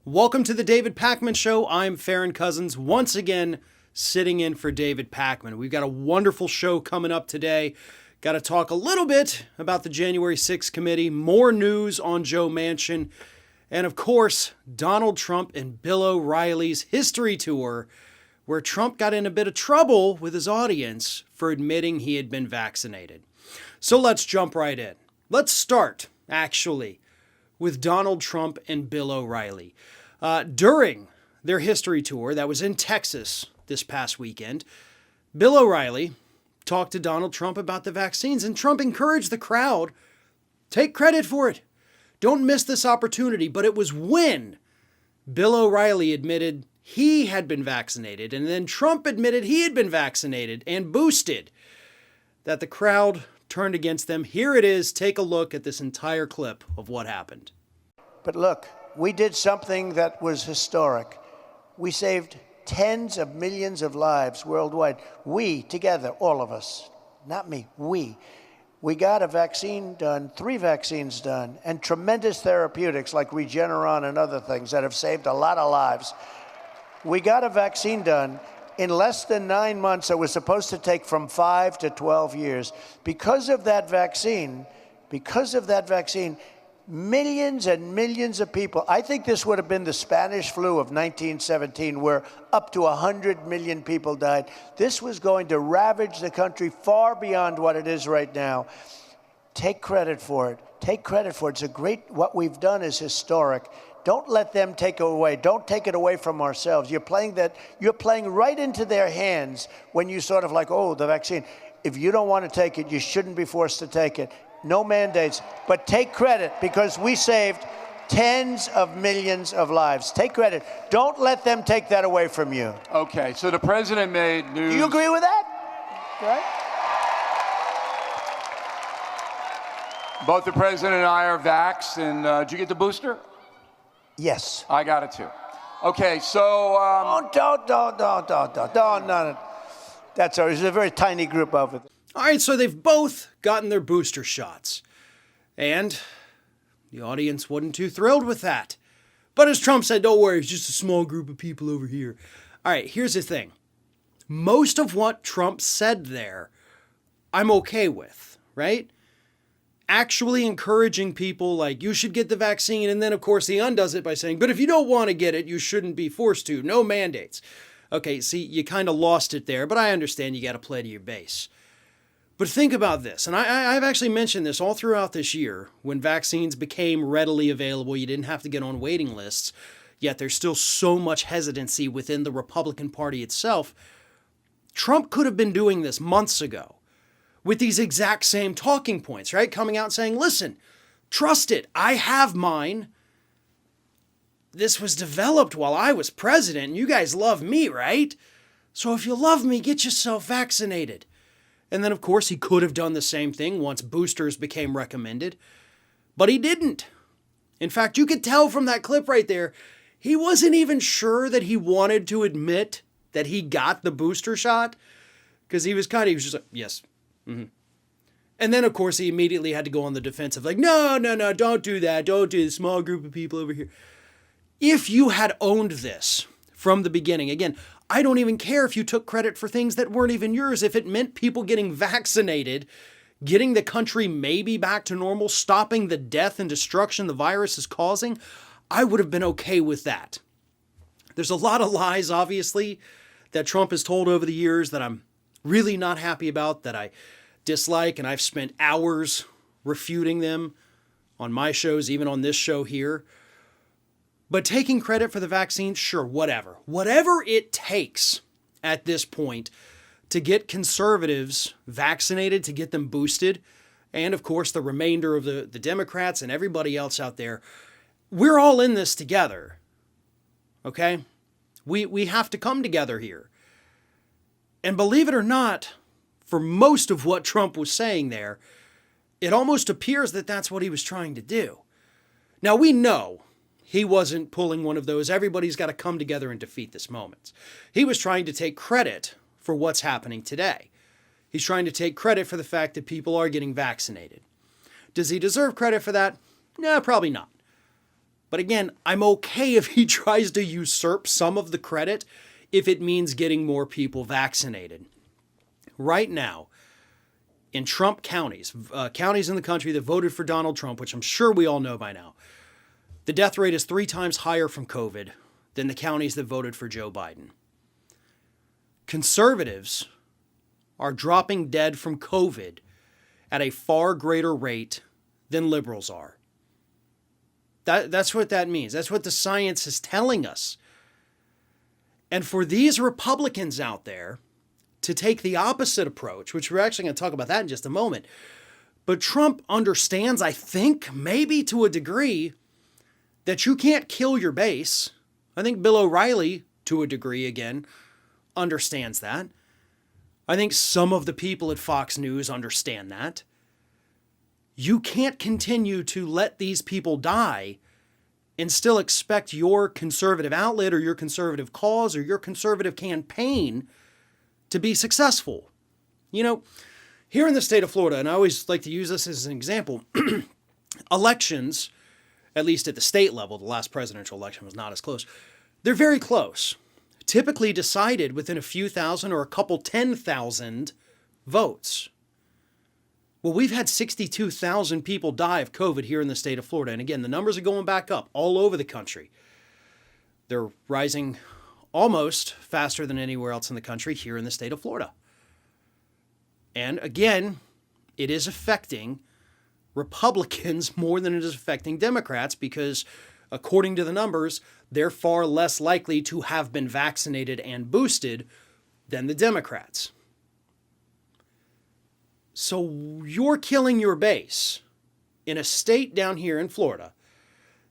Welcome to the David Pakman Show. I'm Farron Cousins, once again sitting in for David Pakman. We've got a wonderful show coming up today. Got to talk a little bit about the January 6th committee, more news on Joe Manchin, and of course, Donald Trump and Bill O'Reilly's history tour, where Trump got in a bit of trouble with his audience for admitting he had been vaccinated. So let's jump right in. Let's start, actually, with Donald Trump and Bill O'Reilly. During their history tour that was in Texas this past weekend, Bill O'Reilly talked to Donald Trump about the vaccines, and Trump encouraged the crowd, take credit for it. Don't miss this opportunity. But it was when Bill O'Reilly admitted he had been vaccinated, and then Trump admitted he had been vaccinated and boosted, that the crowd turned against them. Here it is. Take a look at this entire clip of what happened. But look, we did something that was historic. We saved tens of millions of lives worldwide. We, together, all of us, not me, we got a vaccine done, 3 vaccines done, and tremendous therapeutics like Regeneron and other things that have saved a lot of lives. We got a vaccine done in less than 9 months that was supposed to take from 5 to 12 years. Because of that vaccine, millions and millions of people, I think this would have been the Spanish flu of 1917, where up to 100 million people died. This was going to ravage the country far beyond what it is right now. Take credit for it. Take credit for it. What we've done is historic. Don't let them take it away. Don't take it away from ourselves. You're playing right into their hands when you sort of like, oh, the vaccine. If you don't want to take it, you shouldn't be forced to take it. No mandates, but take credit because we saved tens of millions of lives. Take credit. Don't let them take that away from you. Okay, so the president made news. Do you agree with that? Right? Both the president and I are vaxxed, and did you get the booster? Yes. I got it too. Okay, so Don't. That's all. There's a very tiny group of it. All right, so they've both gotten their booster shots. And the audience wasn't too thrilled with that. But as Trump said, don't worry, it's just a small group of people over here. All right, here's the thing. Most of what Trump said there, I'm okay with, right? Actually encouraging people like, you should get the vaccine. And then, of course, he undoes it by saying, but if you don't want to get it, you shouldn't be forced to. No mandates. Okay, see, you kind of lost it there, but I understand you got to play to your base. But think about this, and I've actually mentioned this all throughout this year. When vaccines became readily available, you didn't have to get on waiting lists, yet there's still so much hesitancy within the Republican Party itself. Trump could have been doing this months ago with these exact same talking points, right? Coming out saying, listen, trust it, I have mine. This was developed while I was president, and you guys love me, right? So if you love me, get yourself vaccinated. And then, of course, he could have done the same thing once boosters became recommended. But he didn't. In fact, you could tell from that clip right there, he wasn't even sure that he wanted to admit that he got the booster shot. Because he was just like, yes. Mm-hmm. And then, of course, he immediately had to go on the defensive. Like, no, don't do that. Don't do this small group of people over here. If you had owned this from the beginning, again, I don't even care if you took credit for things that weren't even yours. If it meant people getting vaccinated, getting the country maybe back to normal, stopping the death and destruction the virus is causing, I would have been okay with that. There's a lot of lies, obviously, that Trump has told over the years that I'm really not happy about, that I dislike, and I've spent hours refuting them on my shows, even on this show here. But taking credit for the vaccine, sure, whatever. Whatever it takes at this point to get conservatives vaccinated, to get them boosted, and of course the remainder of the Democrats and everybody else out there, we're all in this together, okay? We have to come together here. And believe it or not, for most of what Trump was saying there, it almost appears that that's what he was trying to do. Now, we know he wasn't pulling one of those, everybody's got to come together and defeat this moment. He was trying to take credit for what's happening today. He's trying to take credit for the fact that people are getting vaccinated. Does he deserve credit for that? No, probably not. But again, I'm okay if he tries to usurp some of the credit if it means getting more people vaccinated. Right now, in Trump counties, counties in the country that voted for Donald Trump, which I'm sure we all know by now, the death rate is 3 times higher from COVID than the counties that voted for Joe Biden. Conservatives are dropping dead from COVID at a far greater rate than liberals are. That's what that means. That's what the science is telling us. And for these Republicans out there to take the opposite approach, which we're actually going to talk about that in just a moment, but Trump understands, I think, maybe to a degree, that you can't kill your base. I think Bill O'Reilly, to a degree again, understands that. I think some of the people at Fox News understand that. You can't continue to let these people die and still expect your conservative outlet or your conservative cause or your conservative campaign to be successful. You know, here in the state of Florida, and I always like to use this as an example, elections, at least at the state level, the last presidential election was not as close, they're very close. Typically decided within a few thousand or a couple 10,000 votes. Well, we've had 62,000 people die of COVID here in the state of Florida. And again, the numbers are going back up all over the country. They're rising almost faster than anywhere else in the country here in the state of Florida. And again, it is affecting Republicans more than it is affecting Democrats because, according to the numbers, they're far less likely to have been vaccinated and boosted than the Democrats. So you're killing your base in a state down here in Florida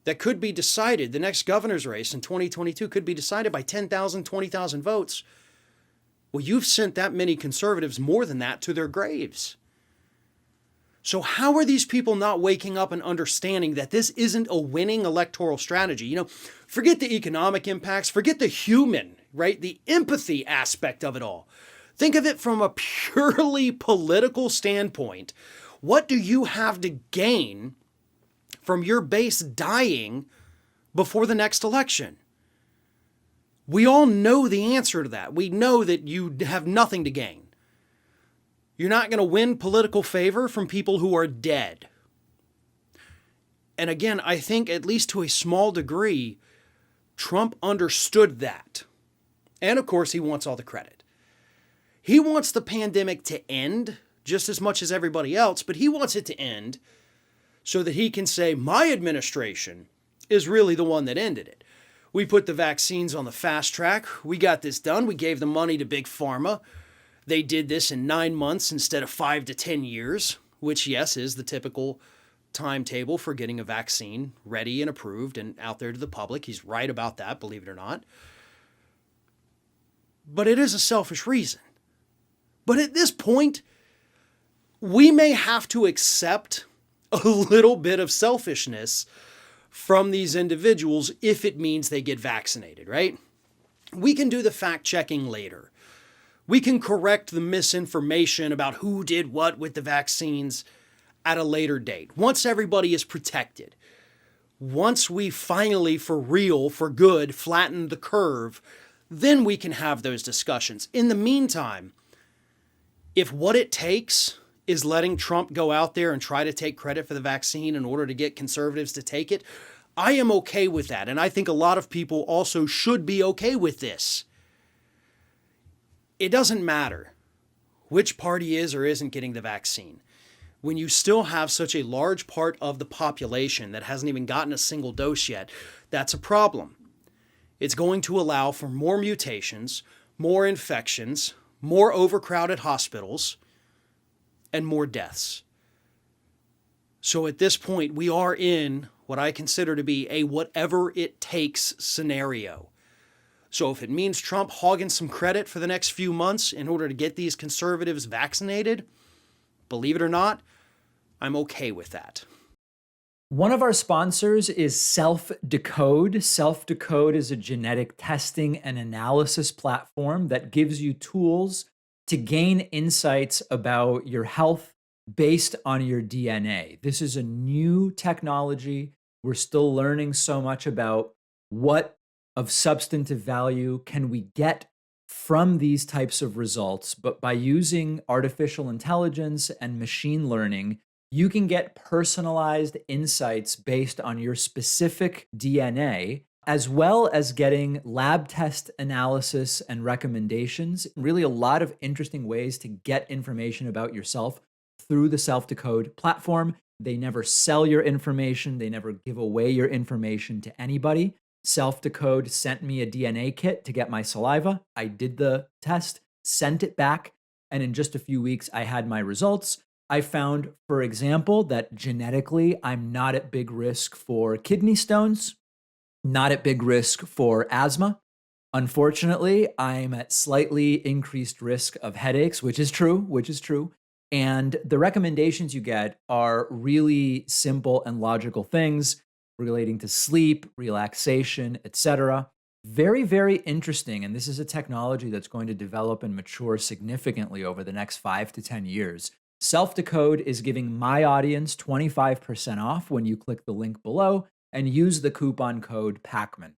that could be decided, the next governor's race in 2022 could be decided by 10,000, 20,000 votes. Well, you've sent that many conservatives, more than that, to their graves. So how are these people not waking up and understanding that this isn't a winning electoral strategy? You know, forget the economic impacts, forget the human, right? The empathy aspect of it all. Think of it from a purely political standpoint. What do you have to gain from your base dying before the next election? We all know the answer to that. We know that you have nothing to gain. You're not going to win political favor from people who are dead. And again, I think at least to a small degree, Trump understood that. And of course, he wants all the credit. He wants the pandemic to end just as much as everybody else, but he wants it to end so that he can say, my administration is really the one that ended it. We put the vaccines on the fast track. We got this done. We gave the money to Big Pharma. They did this in 9 months instead of 5 to 10 years, which, yes, is the typical timetable for getting a vaccine ready and approved and out there to the public. He's right about that, believe it or not. But it is a selfish reason. But at this point, we may have to accept a little bit of selfishness from these individuals if it means they get vaccinated, right? We can do the fact checking later. We can correct the misinformation about who did what with the vaccines at a later date. Once everybody is protected, once we finally, for real, for good, flatten the curve, then we can have those discussions. In the meantime, if what it takes is letting Trump go out there and try to take credit for the vaccine in order to get conservatives to take it, I am okay with that. And I think a lot of people also should be okay with this. It doesn't matter which party is or isn't getting the vaccine. When you still have such a large part of the population that hasn't even gotten a single dose yet, that's a problem. It's going to allow for more mutations, more infections, more overcrowded hospitals, and more deaths. So at this point, we are in what I consider to be a whatever it takes scenario. So if it means Trump hogging some credit for the next few months in order to get these conservatives vaccinated, believe it or not, I'm okay with that. One of our sponsors is Self-Decode. Self-Decode is a genetic testing and analysis platform that gives you tools to gain insights about your health based on your DNA. This is a new technology We're still learning so much about what of substantive value can we get from these types of results. But by using artificial intelligence and machine learning, you can get personalized insights based on your specific DNA, as well as getting lab test analysis and recommendations. Really, a lot of interesting ways to get information about yourself through the Self-Decode platform. They never sell your information, they never give away your information to anybody. Self-Decode sent me a DNA kit to get my saliva. I did the test, sent it back, and in just a few weeks, I had my results. I found, for example, that genetically, I'm not at big risk for kidney stones, not at big risk for asthma. Unfortunately, I'm at slightly increased risk of headaches, which is true. And the recommendations you get are really simple and logical things relating to sleep, relaxation, etc. Very, very interesting. And this is a technology that's going to develop and mature significantly over the next 5 to 10 years. Self-Decode is giving my audience 25% off when you click the link below and use the coupon code PACMAN.